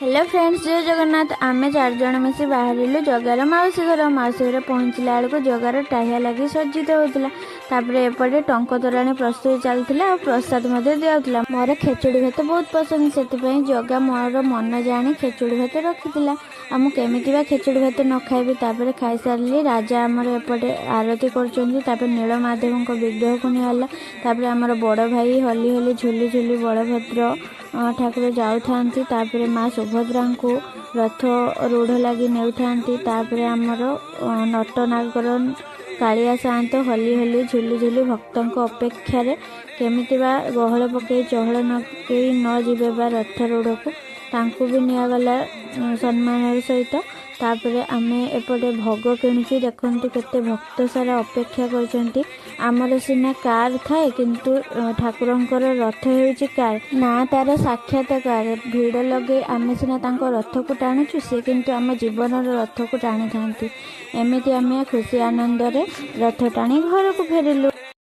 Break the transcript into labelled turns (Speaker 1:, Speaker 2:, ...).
Speaker 1: Hello friends, जय जगन्नाथ। आमे 4 जण मिसी बाहरिलु जगार माउसी घर पहुँचला बेलू जगार टाहिया लगी सज्जित होता। तापरे एपटे टंक तोराणी प्रस्तुति चलता और प्रसाद दिया। मोर खेचुड़ी भात बहुत पसंद, से जगा मोर मन जानी खेचुड़ी भात रखी। आम केमी खेचुड़ी भात न खाइबी। तापर खाई सारे राजा आमर एपटे आरती कर नीलमाधव विग्रह को निगला। तापर आमर बड़ भाई हली हली झुली झुली बलभद्र ठाकुर जाऊँ। माँ सुभद्रा को रथ रूढ़ लगी नेउथांती। आमर नटनागर कालिया सात हली हली झुली झुली भक्तों अपेक्षा केमिति गहल पकई चहल नकई न जीवे बा रथ रूढ़ को तांकु भी निगला सम्मान सहित। तापरे आमे एपटे भोग किणुची देखते केते भक्त सारा अपेक्षा करछंती। आमर सिना कार थाए किंतु ठाकुरंकर रथ हेउची कार ना तार साक्षात्कार भिड़ लगे आमे सिना तांको रथ को टाणुचु, से किंतु आम जीवन रथ को टाणी थांती। एमिति आमे खुशी आनंद रे रथ टाणी घर को फेरिलु।